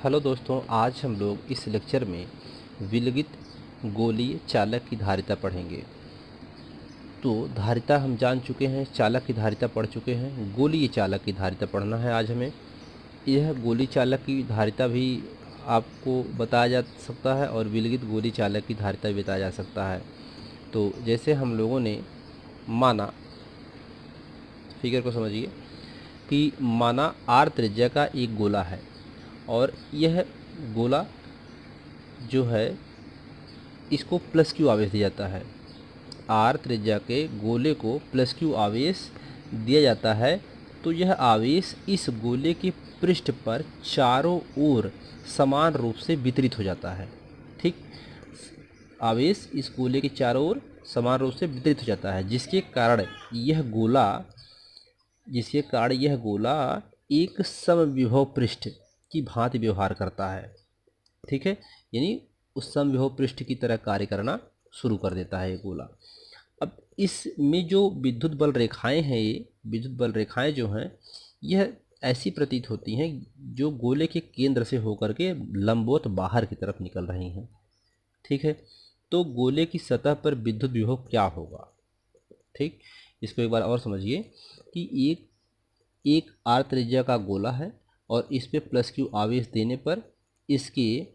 Hello दोस्तों, आज हम लोग इस लेक्चर में विलगित गोलीय चालक की धारिता पढ़ेंगे। तो धारिता हम जान चुके हैं, चालक की धारिता पढ़ चुके हैं, गोलीय चालक की धारिता पढ़ना है आज हमें। यह गोली चालक की धारिता भी आपको बताया जा सकता है और विलगित गोली चालक की धारिता भी बताया जा सकता है। तो जैसे हम लोगों ने माना, फिगर को समझिए कि माना आर त्रिज्या का एक गोला है और यह गोला जो है इसको प्लस क्यू आवेश दिया जाता है। आर त्रिज्या के गोले को प्लस क्यू आवेश दिया जाता है, तो यह आवेश इस गोले के पृष्ठ पर चारों ओर समान रूप से वितरित हो जाता है। ठीक, आवेश इस गोले के चारों ओर समान रूप से वितरित हो जाता है, जिसके कारण यह गोला एक समविभव पृष्ठ की भांति व्यवहार करता है। ठीक है, यानी उस समविभव पृष्ठ की तरह कार्य करना शुरू कर देता है ये गोला। अब इसमें जो विद्युत बल रेखाएं हैं, ये विद्युत बल रेखाएं जो हैं, यह ऐसी प्रतीत होती हैं जो गोले के केंद्र से होकर के लंबवत बाहर की तरफ निकल रही हैं। ठीक है, तो गोले की सतह पर विद्युत विभव क्या होगा? ठीक, इसको एक बार और समझिए कि एक आर त्रिज्या का गोला है और इस पे प्लस क्यू आवेश देने पर इसके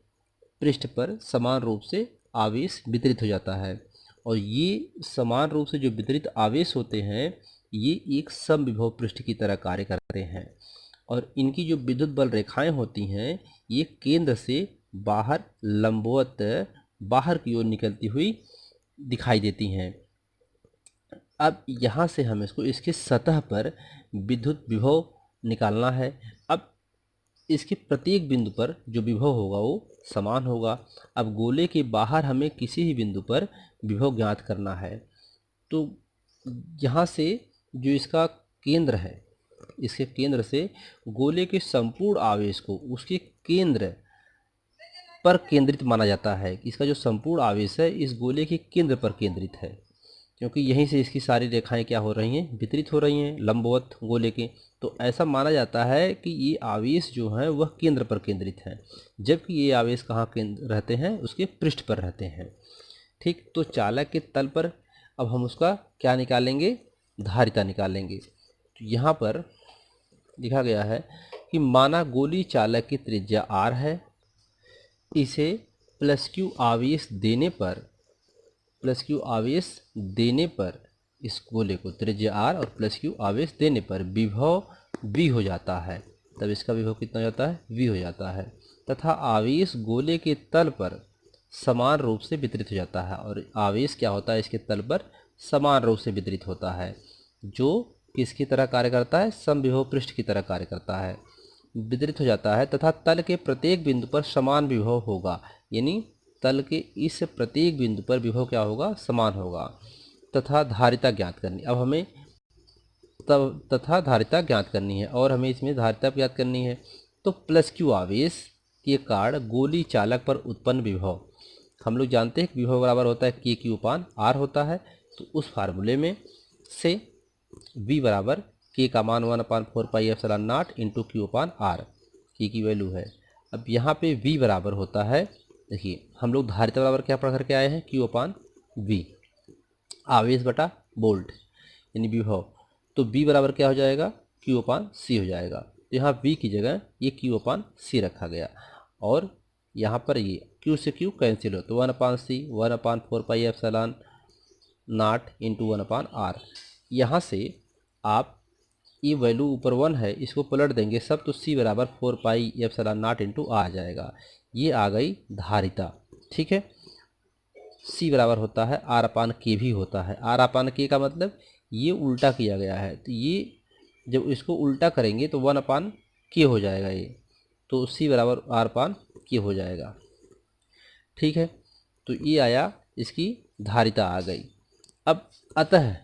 पृष्ठ पर समान रूप से आवेश वितरित हो जाता है, और ये समान रूप से जो वितरित आवेश होते हैं ये एक समविभव पृष्ठ की तरह कार्य करते हैं, और इनकी जो विद्युत बल रेखाएं होती हैं ये केंद्र से बाहर लंबवत बाहर की ओर निकलती हुई दिखाई देती हैं। अब यहाँ से हम इसके सतह पर विद्युत विभव निकालना है। अब इसके प्रत्येक बिंदु पर जो विभव होगा वो समान होगा। अब गोले के बाहर हमें किसी भी बिंदु पर विभव ज्ञात करना है, तो यहाँ से जो इसका केंद्र है, इसके केंद्र से गोले के संपूर्ण आवेश को उसके केंद्र पर केंद्रित माना जाता है। इसका जो संपूर्ण आवेश है इस गोले के केंद्र पर केंद्रित है, क्योंकि यहीं से इसकी सारी रेखाएं क्या हो रही हैं, वितरित हो रही हैं लंबवत गोले के। तो ऐसा माना जाता है कि ये आवेश जो हैं वह केंद्र पर केंद्रित हैं, जबकि ये आवेश कहाँ केंद्र रहते हैं, उसके पृष्ठ पर रहते हैं। ठीक, तो चालक के तल पर अब हम उसका क्या निकालेंगे, धारिता निकालेंगे। तो यहाँ पर लिखा गया है कि माना गोली चालक की त्रिज्या r है, इसे प्लस क्यू आवेश देने पर इस गोले को त्रिज्या r और प्लस क्यू आवेश देने पर विभव v हो जाता है। तब इसका विभव कितना हो जाता है, v हो जाता है, तथा आवेश गोले के तल पर समान रूप से वितरित हो जाता है। और आवेश क्या होता है, इसके तल पर समान रूप से वितरित होता है, जो किसकी तरह कार्य करता है, समविभव पृष्ठ की तरह कार्य करता है, वितरित हो जाता है, तथा तल के प्रत्येक बिंदु पर समान विभव होगा। यानी तल के इस प्रत्येक बिंदु पर विभव क्या होगा, समान होगा। तथा धारिता ज्ञात करनी, अब हमें तथा धारिता ज्ञात करनी है, और हमें इसमें धारिता ज्ञात करनी है। तो प्लस क्यू आवेश के कारण गोली चालक पर उत्पन्न विभव, हम लोग जानते हैं कि विभव बराबर होता है के क्यू अपान आर होता है। तो उस फार्मूले में से v बराबर के का मान 1/4πε0 इंटू क्यू अपान आर, के की वैल्यू है। अब यहाँ पे v बराबर होता है, देखिए हम लोग धारिता बराबर क्या पढ़ करके आए हैं, क्यू अपान वी, आवेश बटा वोल्ट यानी विभव। तो v बराबर क्या हो जाएगा, क्यू अपान सी हो जाएगा। तो यहाँ v की जगह ये क्यू अपान सी रखा गया, और यहाँ पर ये q से q कैंसिल हो, तो 1/c 1/4πε0 इंटू 1/r। यहाँ से आप ये वैल्यू ऊपर 1 है, इसको पलट देंगे सब, तो c बराबर 4πε0 इंटू आ जाएगा। ये आ गई धारिता। ठीक है, c बराबर होता है r अपान के भी होता है। r अपान के का मतलब ये उल्टा किया गया है, तो ये जब इसको उल्टा करेंगे तो 1/k हो जाएगा ये, तो c बराबर r अपान के हो जाएगा। ठीक है, तो ये आया, इसकी धारिता आ गई। अब अतः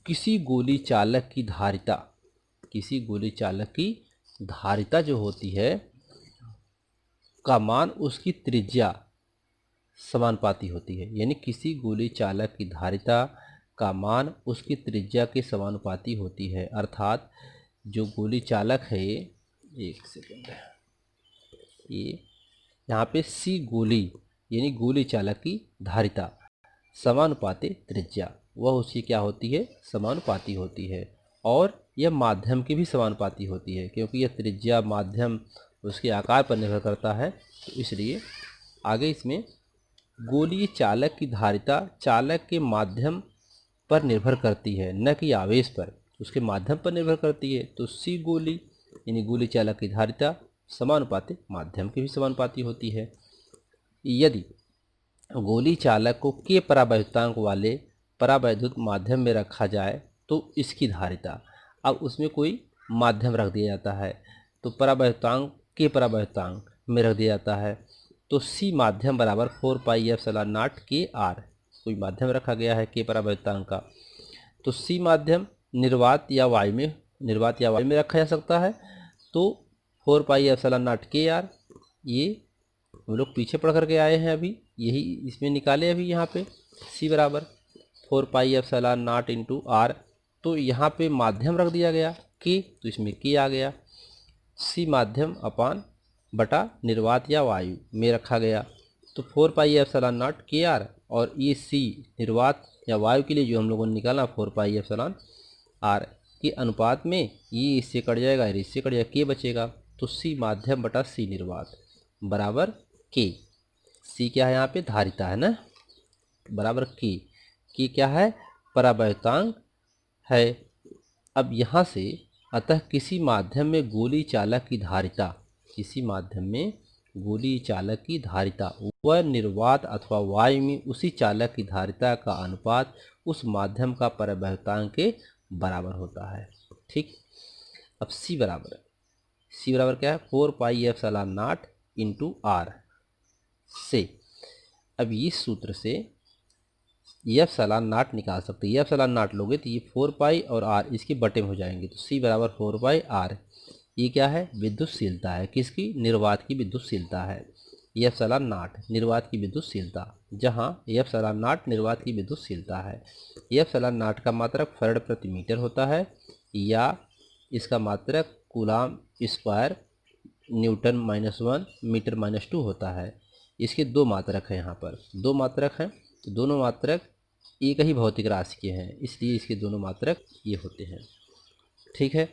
किसी गोली चालक की धारिता जो होती है का मान उसकी त्रिज्या समानुपाती होती है। यानी किसी गोली चालक की धारिता का मान उसकी त्रिज्या के समानुपाती होती है। अर्थात जो गोली चालक है एक सेकेंड, ये यहाँ पे सी गोली यानी गोली चालक की धारिता समानुपाती त्रिज्या, वह उसकी क्या होती है, समानुपाती होती है। और यह माध्यम की भी समानुपाती होती है, क्योंकि यह त्रिज्या माध्यम उसके आकार पर निर्भर करता है। तो इसलिए आगे इसमें गोलीय चालक की धारिता चालक के माध्यम पर निर्भर करती है, न कि आवेश पर, उसके माध्यम पर निर्भर करती है। तो सी गोली यानी गोली चालक की धारिता समानुपाती माध्यम की भी समानुपाती होती है। यदि गोली चालक को के परावैद्युतांक वाले परावैद्युत माध्यम में रखा जाए तो इसकी धारिता, अब उसमें कोई माध्यम रख दिया जाता है तो परावैद्युतांक के परावैद्युतांक में रख दिया जाता है, तो सी माध्यम बराबर 4πε0 के आर, कोई माध्यम रखा गया है के परावैद्युतांक का, तो सी माध्यम निर्वात या वायु में रखा जा सकता है। तो 4πε0 के आर, ये हम लोग पीछे पढ़ करके आए हैं, अभी यही इसमें निकाले अभी यहाँ पे सी बराबर 4πε0 इंटू आर, तो यहाँ पे माध्यम रख दिया गया के, तो इसमें के आ गया, सी माध्यम अपान बटा निर्वात या वायु में रखा गया, तो 4πε0 के आर, और ये सी निर्वात या वायु के लिए जो हम लोगों ने निकाला 4πε0 के अनुपात में, ये इससे कट जाएगा, इससे कट जाएगा, के बचेगा, तो सी माध्यम बटा सी निर्वात बराबर के। सी क्या है यहाँ पे, धारिता है ना, बराबर के क्या है, परावैद्युतांक है। अब यहाँ से अतः किसी माध्यम में गोली चालक की धारिता, किसी माध्यम में गोली चालक की धारिता व निर्वात अथवा वायु में उसी चालक की धारिता का अनुपात उस माध्यम का परावैद्युतांक के बराबर होता है। ठीक, अब सी बराबर क्या है, 4πε0 इंटू आर से, अब इस सूत्र से ε0 निकाल सकते हैं। ε0 लोगे तो ये 4π और r इसके बटे में हो जाएंगे, तो c बराबर 4πr। ये क्या है, विद्युतशीलता है, किसकी, निर्वात की विद्युतशीलता है। ε0 निर्वात की विद्युतशीलता, जहाँ ε0 निर्वात की विद्युतशीलता है। ε0 का मात्रक फैराड प्रति मीटर होता है, या इसका मात्रक कूलाम स्क्वायर न्यूटन -1 मीटर -2 होता है। इसके दो मात्रक हैं, यहाँ पर दो मात्रक हैं, तो दोनों मात्रक एक ही भौतिक राशि के हैं, इसलिए इसके दोनों मात्रक ये होते हैं। ठीक है,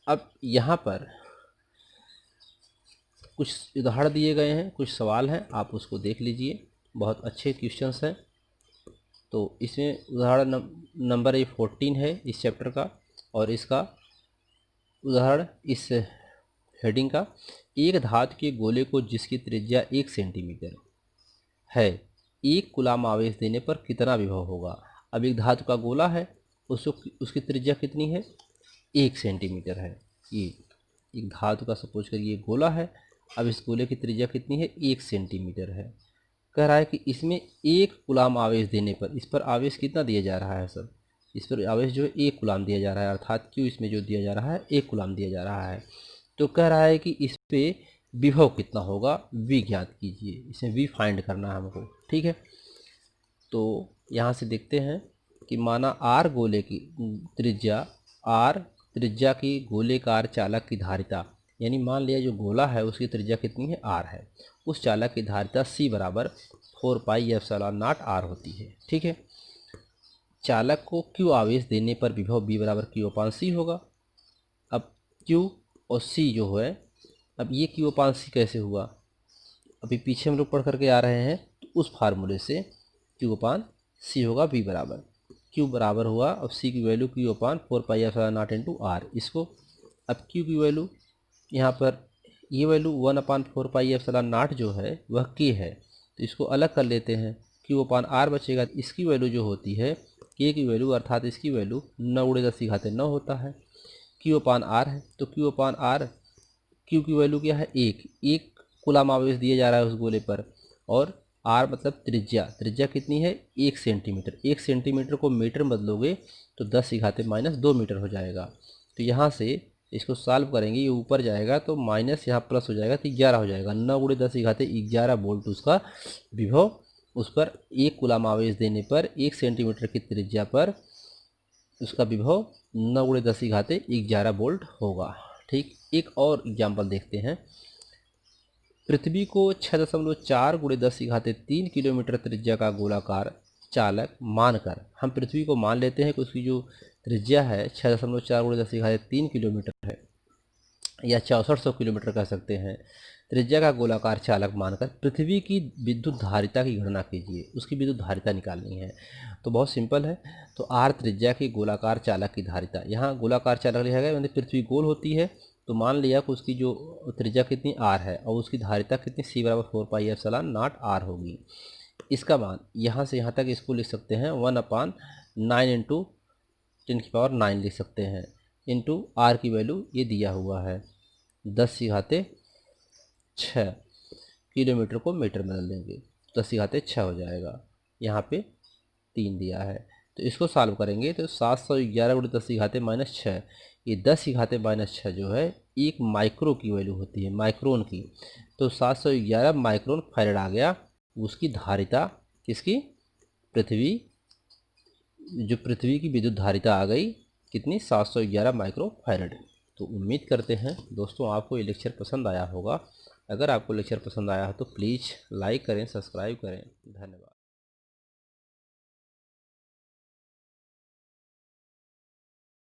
अब यहाँ पर कुछ उदाहरण दिए गए हैं, कुछ सवाल हैं, आप उसको देख लीजिए, बहुत अच्छे क्वेश्चंस हैं। तो इसमें उदाहरण नंबर 14 है इस चैप्टर का, और इसका उदाहरण इस हेडिंग का, एक धातु के गोले को जिसकी त्रिज्या 1 सेंटीमीटर है, 1 कूलाम आवेश देने पर कितना विभव होगा। अब एक धातु का गोला है, उसकी त्रिज्या कितनी है, 1 सेंटीमीटर है। ये एक धातु का सपोज करिए गोला है, अब इस गोले की त्रिज्या कितनी है, 1 सेंटीमीटर है। कह रहा है कि इसमें 1 कूलाम आवेश देने पर, इस पर आवेश कितना दिया जा रहा है सर, इस पर आवेश जो है 1 कूलाम दिया जा रहा है, अर्थात क्यू इसमें जो दिया जा रहा है 1 कूलाम दिया जा रहा है। तो कह रहा है कि इस पे विभव कितना होगा, वी ज्ञात कीजिए, इसमें वी फाइंड करना है हमको। ठीक है, तो यहाँ से देखते हैं कि माना आर गोले की त्रिज्या, आर त्रिज्या की गोलेकार चालक की धारिता, यानी मान लिया जो गोला है उसकी त्रिज्या कितनी है, आर है, उस चालक की धारिता सी बराबर 4πε0 आर होती है। ठीक है, चालक को क्यू आवेश देने पर विभव बी बराबर Q/C होगा। अब क्यू और सी जो है, अब ये Q/C कैसे हुआ, अभी पीछे हम लोग पढ़ करके आ रहे हैं, तो उस फार्मूले से Q/C होगा V बराबर, Q बराबर हुआ, अब C की वैल्यू Q/4πε0 इंटू आर। इसको अब Q की वैल्यू यहाँ पर, ये वैल्यू 1/4πε0 जो है वह K है, तो इसको अलग कर लेते हैं, Q/R बचेगा। इसकी वैल्यू जो होती है K की वैल्यू, अर्थात इसकी वैल्यू 9×10⁻9 होता है, Q/R है, तो Q/R, Q की वैल्यू क्या है, 1 कूलाम आवेश दिया जा रहा है उस गोले पर, और R मतलब त्रिज्या कितनी है, 1 सेंटीमीटर। 1 सेंटीमीटर को मीटर में बदलोगे तो 10⁻2 मीटर हो जाएगा। तो यहाँ से इसको सॉल्व करेंगे, ये ऊपर जाएगा तो माइनस यहाँ प्लस हो जाएगा, तो 11 हो जाएगा। 9×10⁻11 वोल्ट उसका विभव, उस पर 1 कूलाम आवेश देने पर 1 सेंटीमीटर की त्रिज्या पर उसका विभव 9×10⁻11 वोल्ट होगा। ठीक, एक और एग्जाम्पल देखते हैं। पृथ्वी को 6.4 × 10⁻³ किलोमीटर त्रिज्या का गोलाकार चालक मानकर, हम पृथ्वी को मान लेते हैं कि उसकी जो त्रिज्या है 6.4 × 10⁻³ किलोमीटर है, या 6400 किलोमीटर कह सकते हैं। त्रिज्या का गोलाकार चालक मानकर पृथ्वी की विद्युत धारिता की गणना कीजिए। उसकी विद्युत धारिता निकालनी है। तो बहुत सिंपल है। तो आर त्रिज्या की गोलाकार चालक की धारिता, यहाँ गोलाकार चालक लिखा गया, मतलब पृथ्वी गोल होती है तो मान लिया कि उसकी जो त्रिज्या कितनी आर है और उसकी धारिता कितनी सी बराबर 4πε0 आर होगी। इसका मान यहाँ से यहाँ तक इसको लिख सकते हैं 1/9 × 10⁹ लिख सकते हैं, इंटू आर की वैल्यू ये दिया हुआ है 10⁻6 किलोमीटर को मीटर में बदल देंगे, 10⁻6 हो जाएगा। यहाँ पे 3 दिया है, तो इसको सॉल्व करेंगे तो 711 × 10⁻⁻6, ये 10⁻⁻6 जो है एक माइक्रो की वैल्यू होती है, माइक्रोन की। तो 711 माइक्रोन फैराड आ गया उसकी धारिता, किसकी, पृथ्वी, जो पृथ्वी की विद्युत धारिता आ गई कितनी, 711 माइक्रो फैराड। तो उम्मीद करते हैं दोस्तों आपको ये लेक्चर पसंद आया होगा। अगर आपको लेक्चर पसंद आया हो तो प्लीज़ लाइक करें, सब्सक्राइब करें। धन्यवाद।